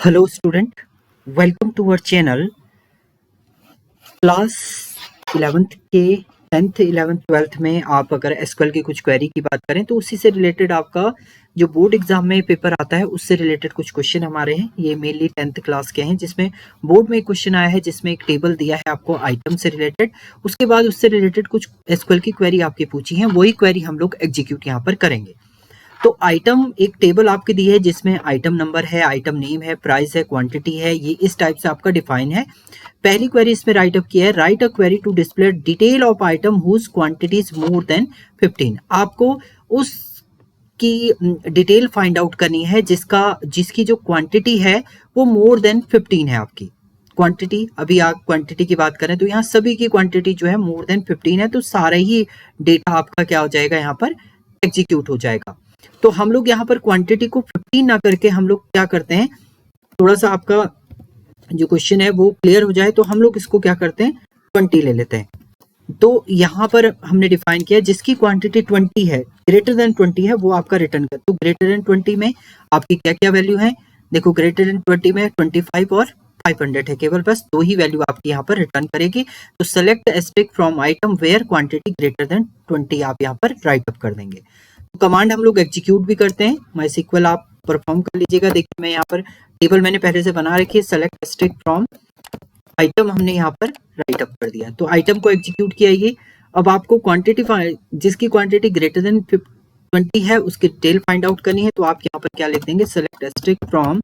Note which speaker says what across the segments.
Speaker 1: Hello student, welcome to our channel. Class 11th के 10th 11th 12th में आप अगर एसक्यूएल की कुछ क्वेरी की बात करें तो उसी से रिलेटेड आपका जो बोर्ड एग्जाम में पेपर आता है उससे रिलेटेड कुछ क्वेश्चन हमारे हैं। ये मेनली 10th क्लास के हैं जिसमें बोर्ड में एक क्वेश्चन आया है जिसमें एक टेबल दिया है आपको आइटम से रिलेटेड। उसके बाद उससे रिलेटेड कुछ एसक्यूएल की क्वेरी आपकी पूछी है, वही क्वेरी हम लोग एग्जीक्यूट यहाँ पर करेंगे। तो आइटम एक टेबल आपकी दी है जिसमें आइटम नंबर है, आइटम नेम है, प्राइस है, क्वांटिटी है, ये इस टाइप से आपका डिफाइन है। पहली क्वेरी इसमें राइट अप किया है, write a query to display detail of item whose quantity is more than 15। आपको उसकी डिटेल फाइंड आउट करनी है जिसकी जो क्वांटिटी है वो मोर देन 15 है। आपकी क्वांटिटी, अभी आप क्वांटिटी की बात करें तो यहाँ सभी की क्वांटिटी जो है मोर देन 15 है, तो सारा ही डेटा आपका क्या हो जाएगा, यहाँ पर एग्जीक्यूट हो जाएगा। तो हम लोग यहाँ पर क्वांटिटी को 15 ना करके हम लोग क्या करते हैं, थोड़ा सा आपका जो क्वेश्चन है वो क्लियर हो जाए तो हम लोग इसको क्या करते हैं 20 ले लेते हैं। तो यहाँ पर हमने डिफाइन किया जिसकी क्वांटिटी 20 है, ग्रेटर देन 20 है, वो आपका रिटर्न कर। तो ग्रेटर देन 20 में आपकी क्या क्या वैल्यू है, देखो ग्रेटर देन 20 में 25 और 500 है, केवल बस दो ही वैल्यू आपकी यहाँ पर रिटर्न करेगी। तो select asterisk from item where quantity greater than 20 आप यहाँ पर राइट अप कर देंगे। कमांड हम लोग एग्जीक्यूट भी करते हैं, माइस्क्ल आप परफॉर्म कर लीजिएगा। देखिए मैं यहाँ पर टेबल मैंने पहले से बना रखी है, सेलेक्ट एस्टेरिस्क फ्रॉम आइटम हमने यहाँ पर राइट अप कर दिया, तो आइटम को एग्जीक्यूट किया। ये अब आपको क्वांटिटी जिसकी क्वांटिटी ग्रेटर देन 20 है उसकी डिटेल फाइंड आउट करनी है। तो आप यहाँ पर क्या लिख देंगे, सेलेक्ट एस्टेरिस्क फ्रॉम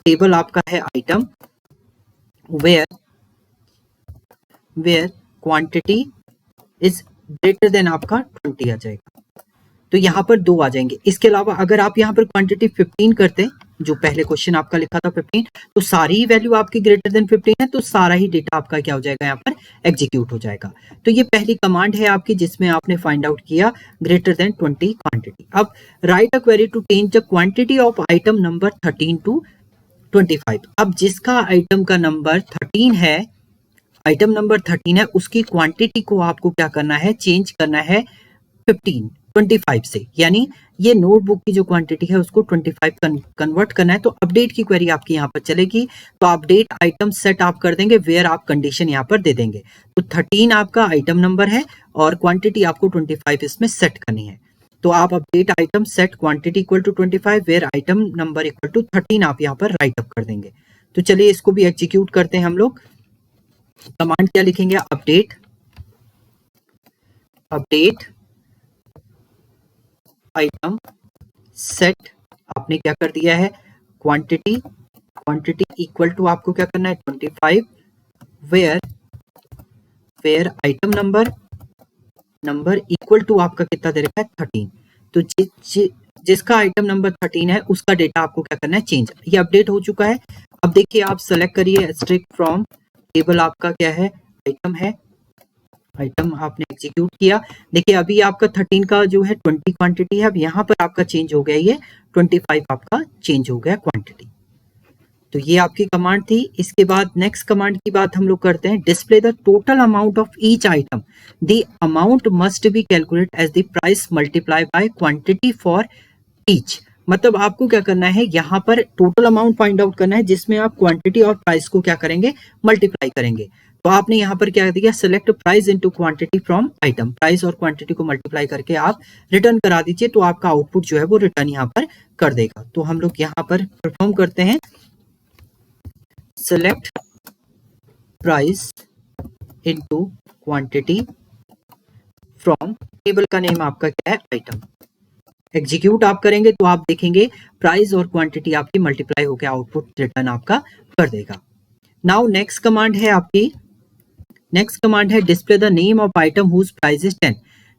Speaker 1: टेबल आपका है item where quantity is greater than आपका 20 आ जाएगा। तो यहाँ पर दो आ जाएंगे। इसके अलावा अगर आप यहाँ पर क्वांटिटी 15 करते, जो पहले क्वेश्चन आपका लिखा था 15, तो सारी वैल्यू आपकी ग्रेटर देन 15 है, तो सारा ही डेटा आपका क्या हो जाएगा, यहाँ पर एग्जीक्यूट हो जाएगा। तो ये पहली कमांड है आपकी जिसमें आपने फाइंड आउट किया ग्रेटर देन 20 क्वांटिटी। अब write a query to change the quantity of item number 13 to 25। अब जिसका आइटम का नंबर 13 है, आइटम नंबर 13 है, उसकी क्वांटिटी को आपको क्या करना है, चेंज करना है 25 से, यानी ये नोटबुक की जो क्वांटिटी है उसको 25 कन्वर्ट करना है। तो अपडेट की क्वेरी आपकी यहाँ पर चलेगी। तो अपडेट आइटम सेट आप कर देंगे, वेयर आप कंडीशन यहाँ पर दे देंगे। तो 13 आपका आइटम नंबर है और क्वांटिटी आपको 25 इसमें सेट करनी है। तो आप update item set quantity equal to 25 where item number equal to 13 आप यहाँ पर राइट अप कर देंगे। तो चलिए इसको भी एग्जीक्यूट करते हैं हम लोग। कमांड क्या लिखेंगे, अपडेट आइटम सेट, आपने क्या कर दिया है, क्वांटिटी इक्वल टू आपको क्या करना है 25 where item number equal to आपका कितना दे रखा है 13। तो जिसका आइटम नंबर 13 है उसका डेटा आपको क्या करना है, चेंज। ये अपडेट हो चुका है। अब देखिए आप सेलेक्ट करिए एस्टेरिस्क फ्रॉम टेबल, आपका क्या है, आइटम है, आइटम आपने एग्जीक्यूट किया। देखिए अभी आपका 13 का जो है 20 क्वांटिटी है, अब यहाँ पर आपका चेंज हो गया, ये 25 आपका चेंज हो गया क्वांटिटी। तो ये आपकी कमांड थी। इसके बाद नेक्स्ट कमांड की बात हम लोग करते हैं, display the total amount of each item, the amount must be calculate as the price multiply by quantity for each. मतलब आपको क्या करना है, यहाँ पर टोटल अमाउंट फाइंड आउट करना है जिसमें आप क्वांटिटी और प्राइस को क्या करेंगे, मल्टीप्लाई करेंगे। तो आपने यहाँ पर क्या दिया, select price into quantity from item, price और क्वांटिटी को मल्टीप्लाई करके आप रिटर्न करा दीजिए, तो आपका आउटपुट जो है वो रिटर्न यहाँ पर कर देगा। तो हम लोग यहाँ पर परफॉर्म करते हैं, select price into quantity from table का नेम आपका क्या है, आइटम। एग्जीक्यूट आप करेंगे तो आप देखेंगे प्राइस और क्वांटिटी आपकी मल्टीप्लाई होकर आउटपुट रिटर्न आपका कर देगा। नाउ नेक्स्ट कमांड है आपकी, नेक्स्ट कमांड है display the name of item whose price is 10।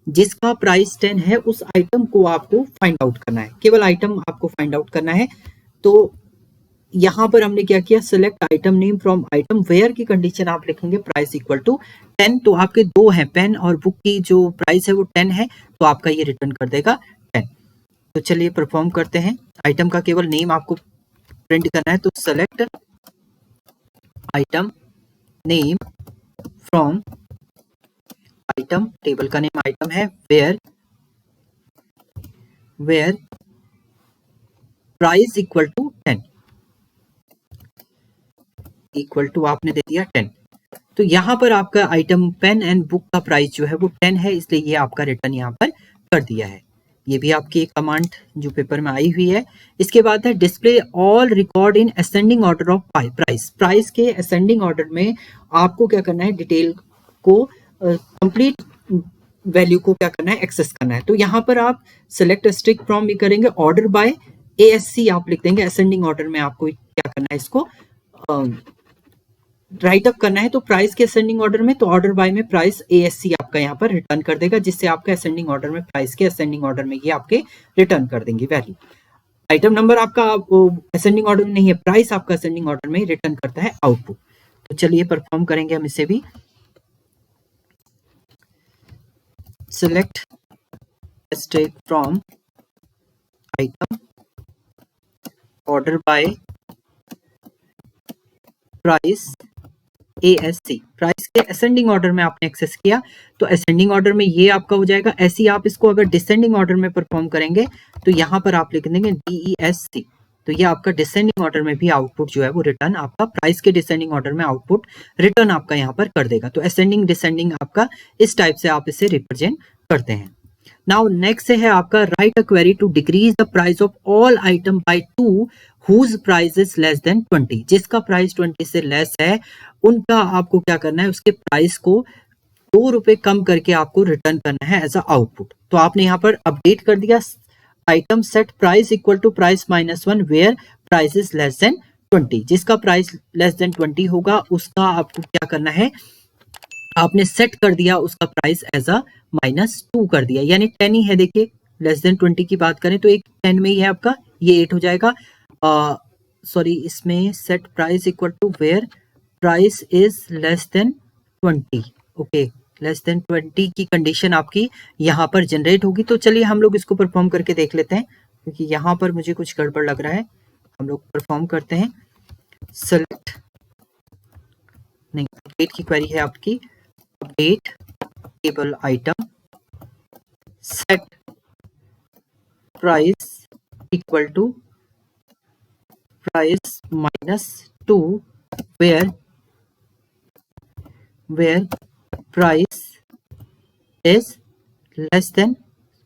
Speaker 1: जिसका प्राइस 10 है उस आइटम को आपको फाइंड आउट करना है, केवल आइटम आपको फाइंड आउट करना है। तो यहाँ पर हमने क्या किया, select item name from item where की कंडीशन आप लिखेंगे प्राइस इक्वल टू 10। तो आपके दो हैं, पेन और बुक की जो प्राइस है वो 10 है, तो आपका ये रिटर्न कर देगा 10। तो चलिए परफॉर्म करते हैं। आइटम का केवल नेम आपको प्रिंट करना है, तो select item name from item, table का नेम आइटम है, where price equal to 10। Equal to आपने दे दिया 10। तो यहाँ पर आपका आइटम पेन एंड बुक का प्राइस जो है वो 10 है, इसलिए ये आपका रिटर्न यहाँ पर कर दिया है। ये भी आपकी एक कमांड जो पेपर में आई हुई है। इसके बाद है display all record in ascending order of price. Price के असेंडिंग ऑर्डर में आपको क्या करना है, डिटेल को कंप्लीट वैल्यू को क्या करना है, एक्सेस करना है। तो यहाँ पर आप सेलेक्ट स्ट्रिक फ्रॉम भी करेंगे, ऑर्डर बाय ASC आप लिख देंगे। असेंडिंग ऑर्डर में आपको क्या करना है, इसको राइट अप करना है। तो प्राइस के असेंडिंग ऑर्डर में, तो ऑर्डर बाय में प्राइस ASC आपका यहाँ पर रिटर्न कर देगा, जिससे आपका असेंडिंग ऑर्डर में, प्राइस के असेंडिंग ऑर्डर में ये आपके रिटर्न कर देंगे वैल्यू। आइटम नंबर आपका असेंडिंग ऑर्डर में नहीं है, प्राइस आपका असेंडिंग ऑर्डर में रिटर्न करता है आउटपुट। तो चलिए परफॉर्म करेंगे हम इसे भी। Select asterisk from item order by price ASC। Price के असेंडिंग ऑर्डर में आपने एक्सेस किया, तो असेंडिंग ऑर्डर में ये आपका हो जाएगा। ऐसे ही आप इसको अगर डिसेंडिंग ऑर्डर में परफॉर्म करेंगे तो यहाँ पर आप लिख देंगे DESC। तो ये आपका डिसेंडिंग ऑर्डर में भी आउटपुट जो है वो रिटर्न आपका, प्राइस के डिसेंडिंग ऑर्डर में आउटपुट रिटर्न आपका यहाँ पर कर देगा। तो असेंडिंग डिसेंडिंग आपका इस टाइप से आप इसे रिप्रेजेंट करते हैं। नाउ नेक्स्ट है आपका write a query to decrease the price of all item by 2 whose price is less than 20। जिसका प्राइस 20 से लेस है उनका आपको क्या करना है, उसके प्राइस को 2 रुपए कम करके आपको रिटर्न करना है एज अ आउटपुट। तो आपने यहाँ पर अपडेट कर दिया item set price equal to price -1 where price is less than 20। जिसका प्राइस लेस देन 20 होगा उसका आपको क्या करना है, आपने सेट कर दिया उसका प्राइस एज अ -2 कर दिया, यानी 10 ही है। देखिए लेस देन 20 की बात करें तो एक 10 में ही है आपका, ये 8 हो जाएगा। सॉरी, इसमें set price equal to where price is less than 20। Okay, less than 20 की कंडीशन आपकी यहाँ पर जनरेट होगी। तो चलिए हम लोग इसको परफॉर्म करके देख लेते हैं, क्योंकि यहाँ पर मुझे कुछ गड़बड़ लग रहा है। हम लोग परफॉर्म करते हैं। सेलेक्ट नहीं, अपडेट की क्वेरी है आपकी, update table item set price equal to price -2 where price is less than.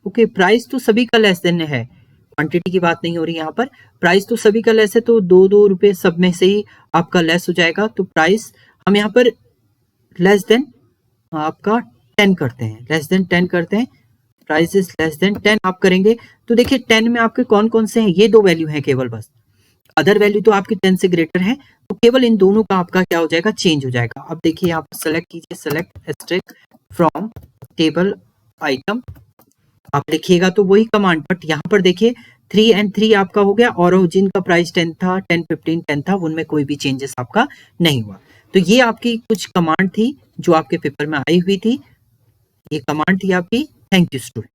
Speaker 1: Okay, price तो सभी का लेस देन है, क्वांटिटी की बात नहीं हो रही यहाँ पर। प्राइस तो सभी का लेस है, तो 2 रुपए सब में से ही आपका लेस हो जाएगा। तो प्राइस हम यहाँ पर लेस देन आपका 10 करते हैं, लेस देन 10 करते हैं। प्राइस इज लेस देन 10 आप करेंगे तो देखिए 10 में आपके कौन कौन से हैं, ये 2 वैल्यू हैं केवल, बस अदर वैल्यू तो आपकी 10 से ग्रेटर है। तो केवल इन दोनों का आपका क्या हो जाएगा, चेंज हो जाएगा। अब देखिए आप सेलेक्ट कीजिए, select asterisk from table item आप लिखिएगा तो वही कमांड, बट यहाँ पर देखिए 3 and 3 आपका हो गया, और जिनका प्राइस 10 था, 10, 15, 10 था, उनमें कोई भी चेंजेस आपका नहीं हुआ। तो ये आपकी कुछ कमांड थी जो आपके पेपर में आई हुई थी, ये कमांड थी आपकी। Thank you student.